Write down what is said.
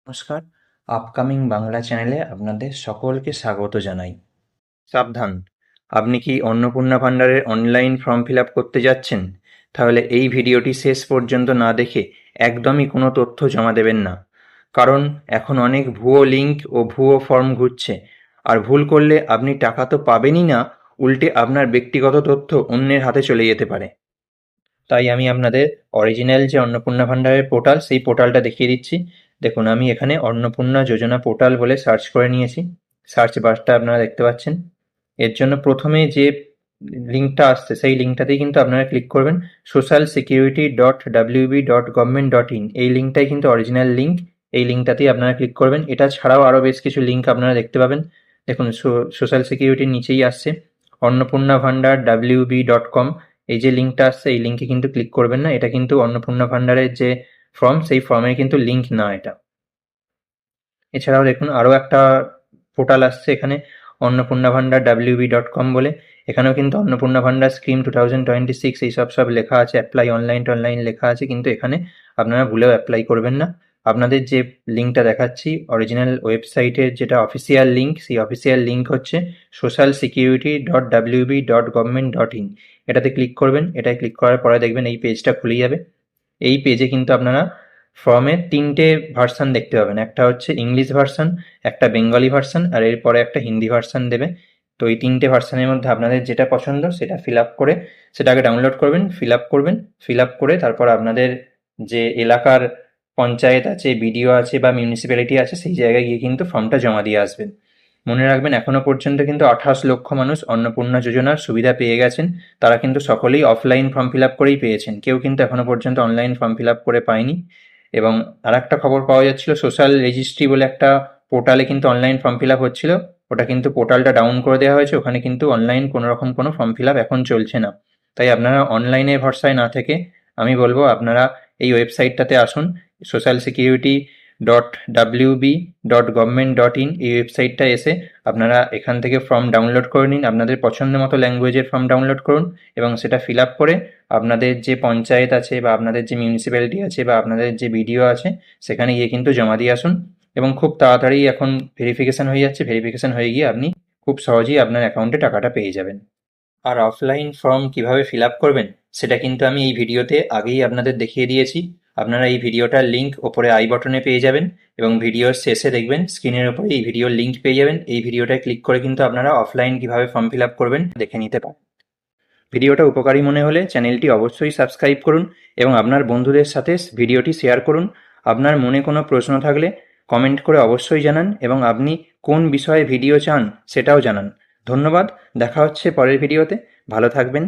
নমস্কার, আপকামিং বাংলা চ্যানেলে আপনাদের সকলকে স্বাগত জানাই। সাবধান, আপনি কি অন্নপূর্ণা ভাণ্ডারের অনলাইন ফর্ম ফিল আপ করতে যাচ্ছেন? তাহলে এই ভিডিওটি শেষ পর্যন্ত না দেখে একদমই কোনো তথ্য জমা দেবেন না, কারণ এখন অনেক ভুয়ো লিঙ্ক ও ভুয়ো ফর্ম ঘুরছে। আর ভুল করলে আপনি টাকা তো পাবেনই না, উল্টে আপনার ব্যক্তিগত তথ্য অন্যের হাতে চলে যেতে পারে। তাই আমি আপনাদের অরিজিনাল যে অন্নপূর্ণা ভাণ্ডারের পোর্টাল, সেই পোর্টালটা দেখিয়ে দিচ্ছি। দেখুন, আমি এখানে অন্নপূর্ণা যোজনা পোর্টাল বলে সার্চ করে নিয়েছি। সার্চ বারটা আপনারা দেখতে পাচ্ছেন। এর জন্য প্রথমে যে লিঙ্কটা আসছে সেই লিঙ্কটাতেই কিন্তু আপনারা ক্লিক করবেন। socialsecurity.wb.government.in এই লিঙ্কটাই কিন্তু অরিজিনাল লিঙ্ক। এই লিঙ্কটাতেই আপনারা ক্লিক করবেন। এটা ছাড়াও আরও বেশ কিছু লিঙ্ক আপনারা দেখতে পাবেন। দেখুন, সোশ্যাল সিকিউরিটির নিচেই আসছে অন্নপূর্ণা ভাণ্ডার wb.com। এই যে লিঙ্কটা আসছে এই লিঙ্কে কিন্তু ক্লিক করবেন না। এটা কিন্তু অন্নপূর্ণা ভাণ্ডারের যে ফর্ম, সেই ফর্মের কিন্তু লিঙ্ক না এটা। এছাড়াও দেখুন, আরও একটা পোর্টাল আসছে এখানে অন্নপূর্ণা ভাণ্ডার wb.com বলে। এখানেও কিন্তু অন্নপূর্ণা ভাণ্ডার স্কিম 2026 এইসব সব লেখা আছে, অ্যাপ্লাই অনলাইন টনলাইন লেখা আছে, কিন্তু এখানে আপনারা ভুলেও অ্যাপ্লাই করবেন না। আপনাদের যে লিঙ্কটা দেখাচ্ছি অরিজিনাল ওয়েবসাইটের যেটা অফিসিয়াল লিঙ্ক, সেই অফিসিয়াল লিঙ্ক হচ্ছে socialsecurity.wb.government.in। এটাতে ক্লিক করবেন। এটায় ক্লিক করার পরে দেখবেন এই পেজটা খুলে যাবে। এই পেজে কিন্তু আপনারা ফর্মের 3টে ভার্সান দেখতে পাবেন। একটা হচ্ছে ইংলিশ ভার্সান, একটা বেঙ্গলি ভার্সান, আর এরপরে একটা হিন্দি ভার্সান দেবে। তো এই 3টে ভার্সানের মধ্যে আপনাদের যেটা পছন্দ সেটা ফিল আপ করে সেটাকে ডাউনলোড করবেন, ফিল আপ করবেন। ফিল আপ করে তারপর আপনাদের যে এলাকার পঞ্চায়েত আছে, বিডিও আছে বা মিউনিসিপ্যালিটি আছে, সেই জায়গায় গিয়ে কিন্তু ফর্মটা জমা দিয়ে আসবেন। মনে রাখবেন, এখনো পর্যন্ত কিন্তু 28 লক্ষ মানুষ অন্নপূর্ণা যোজনার সুবিধা পেয়ে গেছেন। তারা কিন্তু সকলেই অফলাইন ফর্ম ফিল আপ করেই পেয়েছেন, কেউ কিন্তু এখনো পর্যন্ত অনলাইন ফর্ম ফিল আপ করে পায়নি। এবং আর একটা খবর পাওয়া যাচ্ছিল, সোশ্যাল রেজিস্ট্রি বলে একটা পোর্টালে কিন্তু অনলাইন ফর্ম ফিল আপ হচ্ছিল। ওটা কিন্তু পোর্টালটা ডাউন করে দেওয়া হয়েছে, ওখানে কিন্তু অনলাইন কোনো রকম কোনো ফর্ম ফিল আপ এখন চলছে না। তাই আপনারা অনলাইনে ভরসায় না থেকে আমি বলবো আপনারা এই ওয়েবসাইটটাতে আসুন, socialsecurity.wb.government.in এই ওয়েবসাইটটা এসে আপনারা এখান থেকে ফর্ম ডাউনলোড করে নিন। আপনাদের পছন্দ মতো ল্যাঙ্গুয়েজের ফর্ম ডাউনলোড করুন এবং সেটা ফিল আপ করে আপনাদের যে পঞ্চায়েত আছে বা আপনাদের যে মিউনিসিপ্যালিটি আছে বা আপনাদের যে বিডিও আছে সেখানে গিয়ে কিন্তু জমা দিয়ে আসুন। এবং খুব তাড়াতাড়ি এখন ভেরিফিকেশন হয়ে যাচ্ছে, ভেরিফিকেশন হয়ে গিয়ে আপনি খুব সহজেই আপনার অ্যাকাউন্টে টাকাটা পেয়ে যাবেন। আর অফলাইন ফর্ম কিভাবে ফিল আপ করবেন সেটা কিন্তু আমি এই ভিডিওতে আগেই আপনাদের দেখিয়ে দিয়েছি। আপনারা এই ভিডিওটার লিঙ্ক ওপরে আই বটনে পেয়ে যাবেন এবং ভিডিওর শেষে দেখবেন স্ক্রিনের ওপরে এই ভিডিওর লিঙ্ক পেয়ে যাবেন। এই ভিডিওটায় ক্লিক করে কিন্তু আপনারা অফলাইন কিভাবে ফর্ম ফিল আপ করবেন দেখে নিতে পারেন। ভিডিওটা উপকারী মনে হলে চ্যানেলটি অবশ্যই সাবস্ক্রাইব করুন এবং আপনার বন্ধুদের সাথে ভিডিওটি শেয়ার করুন। আপনার মনে কোনো প্রশ্ন থাকলে কমেন্ট করে অবশ্যই জানান এবং আপনি কোন বিষয়ে ভিডিও চান সেটাও জানান। ধন্যবাদ, দেখা হচ্ছে পরের ভিডিওতে। ভালো থাকবেন।